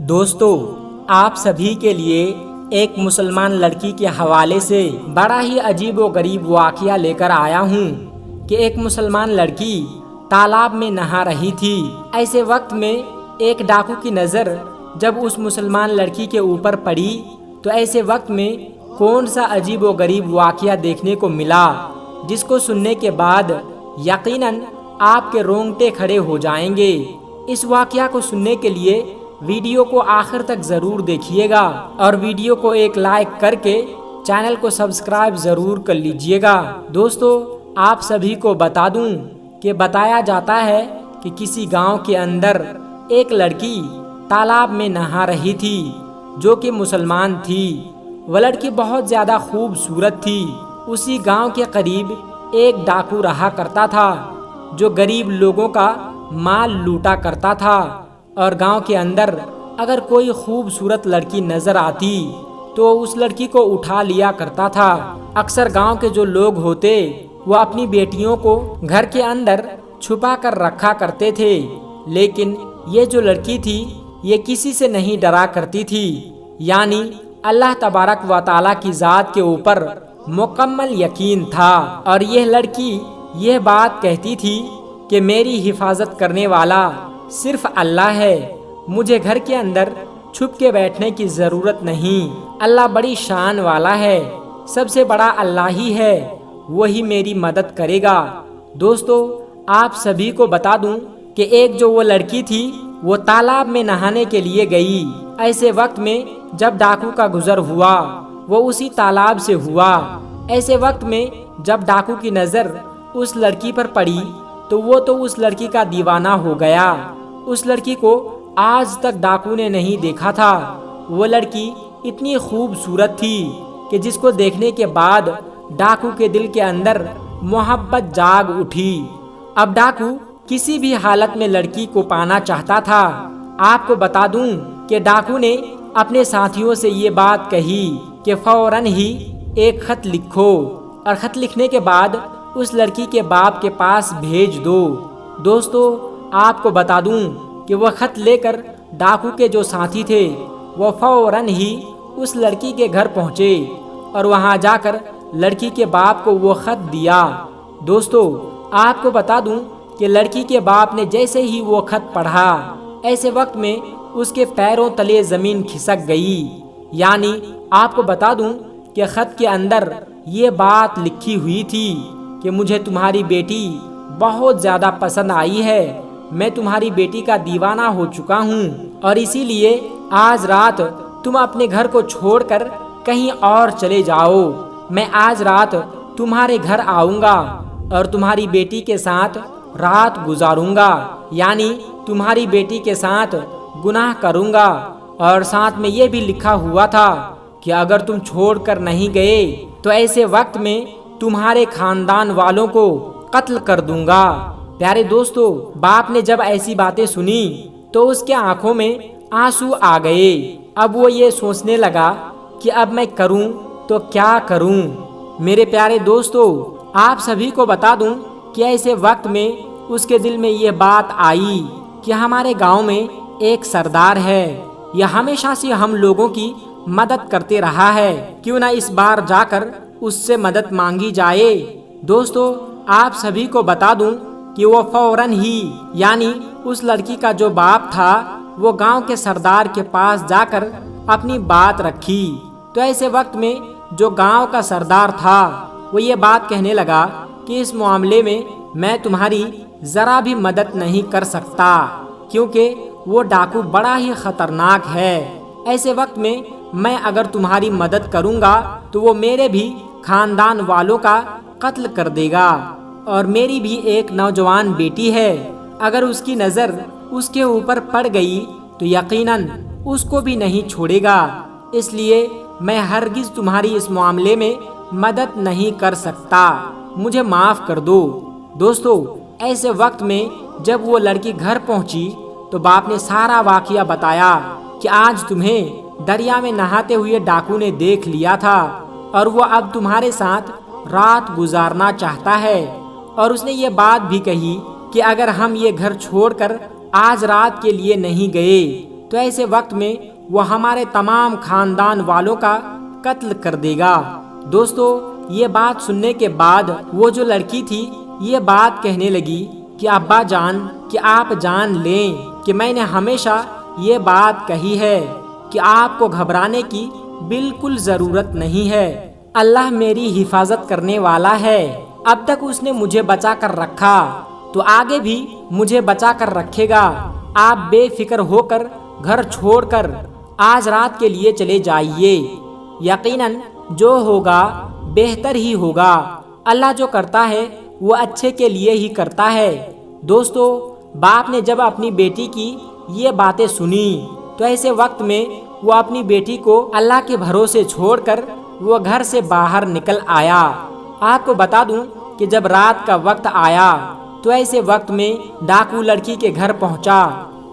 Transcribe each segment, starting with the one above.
دوستو، آپ سبھی کے لیے ایک مسلمان لڑکی کے حوالے سے بڑا ہی عجیب و غریب واقعہ لے کر آیا ہوں کہ ایک مسلمان لڑکی تالاب میں نہا رہی تھی۔ ایسے وقت میں ایک ڈاکو کی نظر جب اس مسلمان لڑکی کے اوپر پڑی تو ایسے وقت میں کون سا عجیب و غریب واقعہ دیکھنے کو ملا جس کو سننے کے بعد یقیناً آپ کے رونگٹے کھڑے ہو جائیں گے۔ اس واقعہ کو سننے کے لیے ویڈیو کو آخر تک ضرور دیکھیے گا اور ویڈیو کو ایک لائک کر کے چینل کو سبسکرائب ضرور کر لیجئے گا۔ دوستو، آپ سبھی کو بتا دوں کہ بتایا جاتا ہے کہ کسی گاؤں کے اندر ایک لڑکی تالاب میں نہا رہی تھی جو کہ مسلمان تھی۔ وہ لڑکی بہت زیادہ خوبصورت تھی۔ اسی گاؤں کے قریب ایک ڈاکو رہا کرتا تھا جو غریب لوگوں کا مال لوٹا کرتا تھا، اور گاؤں کے اندر اگر کوئی خوبصورت لڑکی نظر آتی تو اس لڑکی کو اٹھا لیا کرتا تھا۔ اکثر گاؤں کے جو لوگ ہوتے وہ اپنی بیٹیوں کو گھر کے اندر چھپا کر رکھا کرتے تھے، لیکن یہ جو لڑکی تھی یہ کسی سے نہیں ڈرا کرتی تھی، یعنی اللہ تبارک و تعالیٰ کی ذات کے اوپر مکمل یقین تھا، اور یہ لڑکی یہ بات کہتی تھی کہ میری حفاظت کرنے والا صرف اللہ ہے، مجھے گھر کے اندر چھپ کے بیٹھنے کی ضرورت نہیں، اللہ بڑی شان والا ہے، سب سے بڑا اللہ ہی ہے، وہی میری مدد کرے گا۔ دوستو، آپ سبھی کو بتا دوں کہ ایک جو وہ لڑکی تھی وہ تالاب میں نہانے کے لیے گئی۔ ایسے وقت میں جب ڈاکو کا گزر ہوا وہ اسی تالاب سے ہوا۔ ایسے وقت میں جب ڈاکو کی نظر اس لڑکی پر پڑی تو وہ تو اس لڑکی کا دیوانہ ہو گیا۔ اس لڑکی کو آج تک ڈاکو نے نہیں دیکھا تھا۔ وہ لڑکی اتنی خوبصورت تھی کہ جس کو دیکھنے کے بعد ڈاکو کے دل کے اندر محبت جاگ اٹھی۔ اب ڈاکو کسی بھی حالت میں لڑکی کو پانا چاہتا تھا۔ آپ کو بتا دوں کہ ڈاکو نے اپنے ساتھیوں سے یہ بات کہی کہ فوراً ہی ایک خط لکھو اور خط لکھنے کے بعد اس لڑکی کے باپ کے پاس بھیج دو۔ دوستو، آپ کو بتا دوں کہ وہ خط لے کر ڈاکو کے جو ساتھی تھے وہ فوراً ہی اس لڑکی کے گھر پہنچے اور وہاں جا کر لڑکی کے باپ کو وہ خط دیا۔ دوستو، آپ کو بتا دوں کہ لڑکی کے باپ نے جیسے ہی وہ خط پڑھا ایسے وقت میں اس کے پیروں تلے زمین کھسک گئی۔ یعنی آپ کو بتا دوں کہ خط کے اندر یہ بات لکھی ہوئی تھی کہ مجھے تمہاری بیٹی بہت زیادہ پسند آئی ہے، میں تمہاری بیٹی کا دیوانہ ہو چکا ہوں، اور اسی لیے آج رات تم اپنے گھر کو چھوڑ کر کہیں اور چلے جاؤ۔ میں آج رات تمہارے گھر آؤں گا اور تمہاری بیٹی کے ساتھ رات گزاروں گا، یعنی تمہاری بیٹی کے ساتھ گناہ کروں گا، اور ساتھ میں یہ بھی لکھا ہوا تھا کہ اگر تم چھوڑ کر نہیں گئے تو ایسے وقت میں تمہارے خاندان والوں کو قتل کر دوں گا۔ پیارے دوستو، باپ نے جب ایسی باتیں سنی تو اس کے آنکھوں میں آنسو آ گئے۔ اب وہ یہ سوچنے لگا کہ اب میں کروں تو کیا کروں۔ میرے پیارے دوستو، آپ سبھی کو بتا دوں کہ ایسے وقت میں اس کے دل میں یہ بات آئی کہ ہمارے گاؤں میں ایک سردار ہے، یہ ہمیشہ سے ہم لوگوں کی مدد کرتے رہا ہے، کیوں نہ اس بار جا کر اس سے مدد مانگی جائے۔ دوستو، آپ سبھی کو بتا دوں کہ وہ فوراً ہی، یعنی اس لڑکی کا جو باپ تھا، وہ گاؤں کے سردار کے پاس جا کر اپنی بات رکھی۔ تو ایسے وقت میں جو گاؤں کا سردار تھا وہ یہ بات کہنے لگا کہ اس معاملے میں میں تمہاری ذرا بھی مدد نہیں کر سکتا، کیونکہ وہ ڈاکو بڑا ہی خطرناک ہے۔ ایسے وقت میں اگر تمہاری مدد کروں گا تو وہ میرے بھی خاندان والوں کا قتل کر دے گا، اور میری بھی ایک نوجوان بیٹی ہے، اگر اس کی نظر اس کے اوپر پڑ گئی تو یقیناً اس کو بھی نہیں چھوڑے گا، اس لیے میں ہرگز تمہاری اس معاملے میں مدد نہیں کر سکتا، مجھے معاف کر دو۔ دوستو، ایسے وقت میں جب وہ لڑکی گھر پہنچی تو باپ نے سارا واقعہ بتایا کہ آج تمہیں دریا میں نہاتے ہوئے ڈاکو نے دیکھ لیا تھا اور وہ اب تمہارے ساتھ رات گزارنا چاہتا ہے، اور اس نے یہ بات بھی کہی کہ اگر ہم یہ گھر چھوڑ کر آج رات کے لیے نہیں گئے تو ایسے وقت میں وہ ہمارے تمام خاندان والوں کا قتل کر دے گا۔ دوستو، یہ بات سننے کے بعد وہ جو لڑکی تھی یہ بات کہنے لگی کہ ابا جان، کہ آپ جان لیں کہ میں نے ہمیشہ یہ بات کہی ہے کہ آپ کو گھبرانے کی بالکل ضرورت نہیں ہے۔ اللہ میری حفاظت کرنے والا ہے۔ اب تک اس نے مجھے بچا کر رکھا تو آگے بھی مجھے بچا کر رکھے گا۔ آپ بے فکر ہو کر گھر چھوڑ کر آج رات کے لیے چلے جائیے۔ یقیناً جو ہوگا بہتر ہی ہوگا۔ اللہ جو کرتا ہے وہ اچھے کے لیے ہی کرتا ہے۔ دوستو، باپ نے جب اپنی بیٹی کی یہ باتیں سنی تو ایسے وقت میں وہ اپنی بیٹی کو اللہ کے بھروسے چھوڑ کر وہ گھر سے باہر نکل آیا۔ آپ کو بتا دوں کہ جب رات کا وقت آیا تو ایسے وقت میں ڈاکو لڑکی کے گھر پہنچا،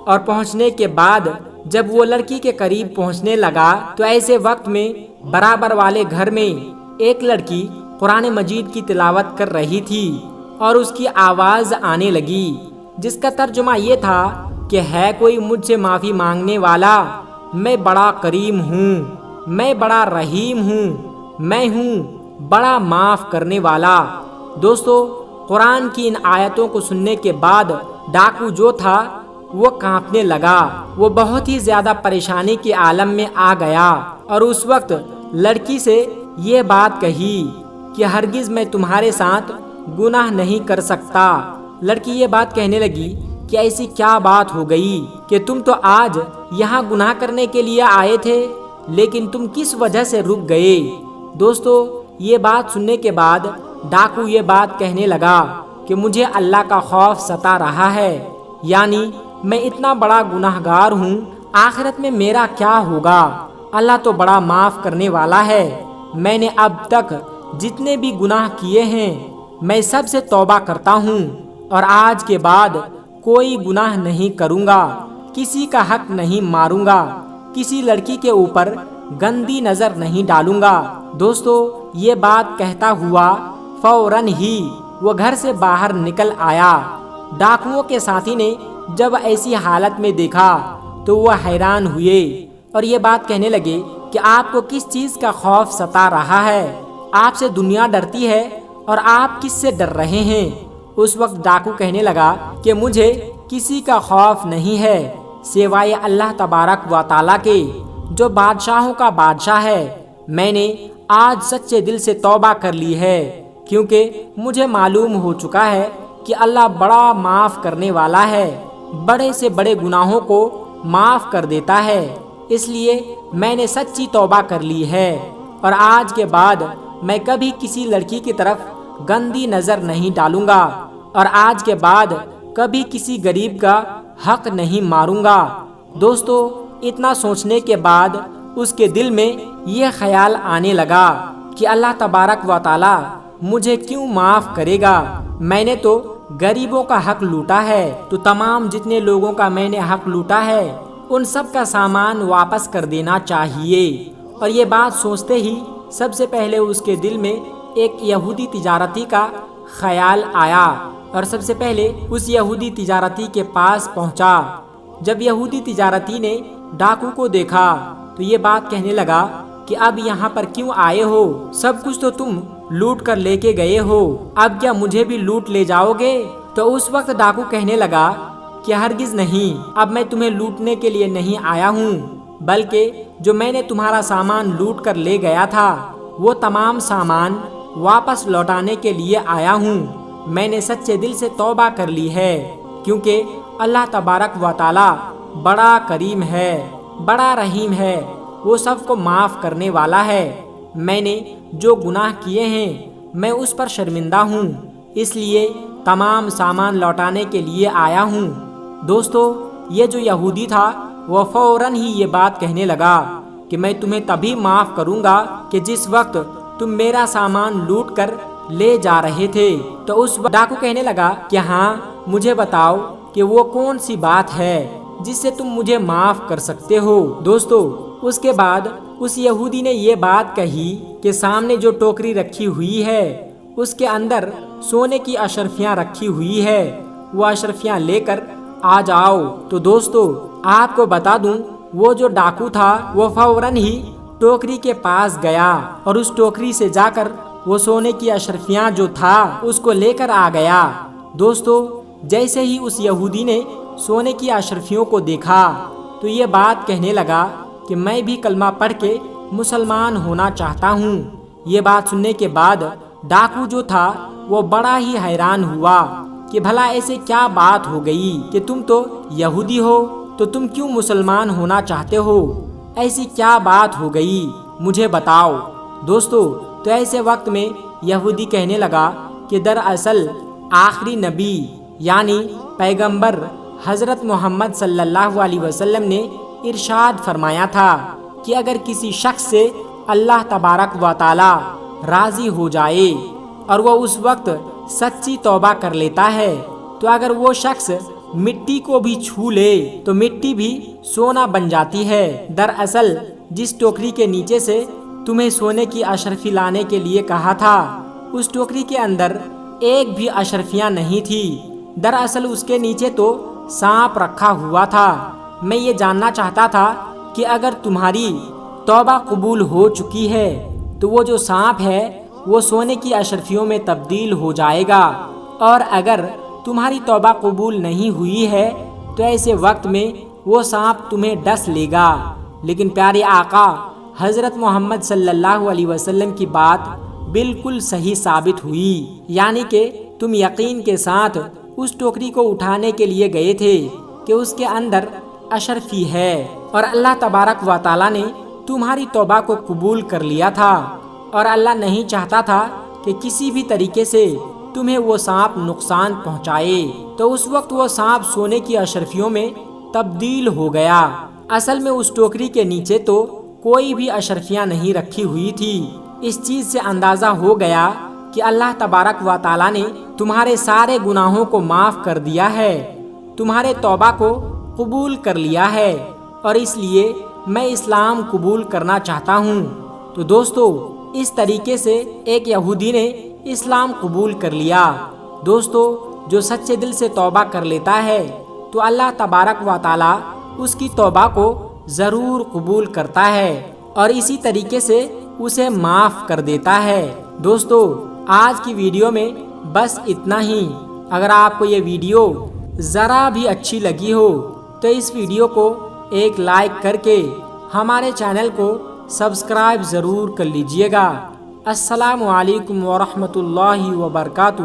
اور پہنچنے کے بعد جب وہ لڑکی کے قریب پہنچنے لگا تو ایسے وقت میں برابر والے گھر میں ایک لڑکی قرآن مجید کی تلاوت کر رہی تھی اور اس کی آواز آنے لگی، جس کا ترجمہ یہ تھا کہ ہے کوئی مجھ سے معافی مانگنے والا؟ میں بڑا کریم ہوں، میں بڑا رحیم ہوں، میں ہوں بڑا معاف کرنے والا۔ دوستو، قرآن کی ان آیتوں کو سننے کے بعد ڈاکو جو تھا وہ کانپنے لگا۔ وہ بہت ہی زیادہ پریشانی کے عالم میں آ گیا اور اس وقت لڑکی سے یہ بات کہی کہ ہرگز میں تمہارے ساتھ گناہ نہیں کر سکتا۔ لڑکی یہ بات کہنے لگی کہ ایسی کیا بات ہو گئی کہ تم تو آج یہاں گناہ کرنے کے لیے آئے تھے، لیکن تم کس وجہ سے رک گئے؟ دوستو، یہ بات سننے کے بعد ڈاکو یہ بات کہنے لگا کہ مجھے اللہ کا خوف ستا رہا ہے، یعنی میں اتنا بڑا گناہ گار ہوں، آخرت میں میرا کیا ہوگا؟ اللہ تو بڑا معاف کرنے والا ہے۔ میں نے اب تک جتنے بھی گناہ کیے ہیں میں سب سے توبہ کرتا ہوں، اور آج کے بعد کوئی گناہ نہیں کروں گا، کسی کا حق نہیں ماروں گا، کسی لڑکی کے اوپر گندی نظر نہیں ڈالوں گا۔ دوستو، یہ بات کہتا ہوا فوراً ہی وہ گھر سے باہر نکل آیا۔ ڈاکوؤں کے ساتھی نے جب ایسی حالت میں دیکھا تو وہ حیران ہوئے اور یہ بات کہنے لگے کہ آپ کو کس چیز کا خوف ستا رہا ہے؟ آپ سے دنیا ڈرتی ہے اور آپ کس سے ڈر رہے ہیں؟ اس وقت ڈاکو کہنے لگا کہ مجھے کسی کا خوف نہیں ہے سوائے اللہ تبارک و تعالیٰ کے، جو بادشاہوں کا بادشاہ ہے۔ میں نے آج سچے دل سے توبہ کر لی ہے، کیونکہ مجھے معلوم ہو چکا ہے کہ اللہ بڑا معاف کرنے والا ہے، بڑے سے بڑے گناہوں کو معاف کر دیتا ہے۔ اس لیے میں نے سچی توبہ کر لی ہے، اور آج کے بعد میں کبھی کسی لڑکی کی طرف گندی نظر نہیں ڈالوں گا، اور آج کے بعد کبھی کسی غریب کا حق نہیں ماروں گا۔ دوستو، اتنا سوچنے کے بعد اس کے دل میں یہ خیال آنے لگا کہ اللہ تبارک و تعالی مجھے کیوں معاف کرے گا؟ میں نے تو غریبوں کا حق لوٹا ہے، تو تمام جتنے لوگوں کا میں نے حق لوٹا ہے ان سب کا سامان واپس کر دینا چاہیے۔ اور یہ بات سوچتے ہی سب سے پہلے اس کے دل میں ایک یہودی تجارتی کا خیال آیا، اور سب سے پہلے اس یہودی تجارتی کے پاس پہنچا۔ جب یہودی تجارتی نے ڈاکو کو دیکھا تو یہ بات کہنے لگا کہ اب یہاں پر کیوں آئے ہو؟ سب کچھ تو تم لوٹ کر لے کے گئے ہو، اب کیا مجھے بھی لوٹ لے جاؤ گے؟ تو اس وقت ڈاکو کہنے لگا کہ ہرگز نہیں، اب میں تمہیں لوٹنے کے لیے نہیں آیا ہوں، بلکہ جو میں نے تمہارا سامان لوٹ کر لے گیا تھا وہ تمام سامان واپس لوٹانے کے لیے آیا ہوں۔ میں نے سچے دل سے توبہ کر لی ہے، کیونکہ اللہ تبارک و تعالی بڑا کریم ہے، بڑا رحیم ہے، وہ سب کو معاف کرنے والا ہے۔ میں نے جو گناہ کیے ہیں میں اس پر شرمندہ ہوں، اس لیے تمام سامان لوٹانے کے لیے آیا ہوں۔ دوستو، یہ جو یہودی تھا وہ فوراً ہی یہ بات کہنے لگا کہ میں تمہیں تبھی معاف کروں گا کہ جس وقت تم میرا سامان لوٹ کر لے جا رہے تھے۔ تو اس وقت ڈاکو کہنے لگا کہ ہاں، مجھے بتاؤ کہ وہ کون سی بات ہے جس سے تم مجھے معاف کر سکتے ہو۔ دوستو، اس کے بعد اس یہودی نے یہ بات کہی کہ سامنے جو ٹوکری رکھی ہوئی ہے اس کے اندر سونے کی اشرفیاں رکھی ہوئی ہے، وہ اشرفیاں لے کر آ جاؤ۔ تو دوستو آپ کو بتا دوں وہ جو ڈاکو تھا وہ فوراً ہی ٹوکری کے پاس گیا اور اس ٹوکری سے جا کر وہ سونے کی اشرفیاں جو تھا اس کو لے کر آ گیا۔ دوستو جیسے ہی اس یہودی نے سونے کی اشرفیوں کو دیکھا تو یہ بات کہنے لگا کہ میں بھی کلمہ پڑھ کے مسلمان ہونا چاہتا ہوں۔ یہ بات سننے کے بعد ڈاکو جو تھا وہ بڑا ہی حیران ہوا کہ بھلا ایسے کیا بات ہو گئی کہ تم تو یہودی ہو تو تم کیوں مسلمان ہونا چاہتے ہو؟ ایسی کیا بات ہو گئی مجھے بتاؤ۔ دوستو تو ایسے وقت میں یہودی کہنے لگا کہ دراصل آخری نبی یعنی پیغمبر حضرت محمد صلی اللہ علیہ وسلم نے ارشاد فرمایا تھا کہ اگر کسی شخص سے اللہ تبارک و تعالی راضی ہو جائے اور وہ اس وقت سچی توبہ کر لیتا ہے تو اگر وہ شخص مٹی کو بھی چھو لے تو مٹی بھی سونا بن جاتی ہے۔ دراصل جس ٹوکری کے نیچے سے تمہیں سونے کی اشرفی لانے کے لیے کہا تھا اس ٹوکری کے اندر ایک بھی اشرفیاں نہیں تھی، دراصل اس کے نیچے تو سانپ رکھا ہوا تھا۔ میں یہ جاننا چاہتا تھا کہ اگر تمہاری توبہ قبول ہو چکی ہے تو وہ جو سانپ ہے وہ سونے کی اشرفیوں میں تبدیل ہو جائے گا، اور اگر تمہاری توبہ قبول نہیں ہوئی ہے تو ایسے وقت میں وہ سانپ تمہیں ڈس لے گا۔ لیکن پیارے آقا حضرت محمد صلی اللہ علیہ وسلم کی بات بالکل صحیح ثابت ہوئی، یعنی کہ تم یقین کے ساتھ اس ٹوکری کو اٹھانے کے لیے گئے تھے کہ اس کے اندر اشرفی ہے، اور اللہ تبارک و تعالیٰ نے تمہاری توبہ کو قبول کر لیا تھا، اور اللہ نہیں چاہتا تھا کہ کسی بھی طریقے سے تمہیں وہ سانپ نقصان پہنچائے، تو اس وقت وہ سانپ سونے کی اشرفیوں میں تبدیل ہو گیا۔ اصل میں اس ٹوکری کے نیچے تو کوئی بھی اشرفیاں نہیں رکھی ہوئی تھی۔ اس چیز سے اندازہ ہو گیا کہ اللہ تبارک و تعالیٰ نے تمہارے سارے گناہوں کو معاف کر دیا ہے، تمہارے توبہ کو قبول کر لیا ہے، اور اس لیے میں اسلام قبول کرنا چاہتا ہوں۔ تو دوستو اس طریقے سے ایک یہودی نے اسلام قبول کر لیا۔ دوستو جو سچے دل سے توبہ کر لیتا ہے تو اللہ تبارک و تعالیٰ اس کی توبہ کو ضرور قبول کرتا ہے اور اسی طریقے سے اسے معاف کر دیتا ہے۔ دوستو آج کی ویڈیو میں بس اتنا ہی۔ اگر آپ کو یہ ویڈیو ذرا بھی اچھی لگی ہو تو اس ویڈیو کو ایک لائک کر کے ہمارے چینل کو سبسکرائب ضرور کر لیجئے گا۔ السلام علیکم ورحمۃ اللہ وبرکاتہ۔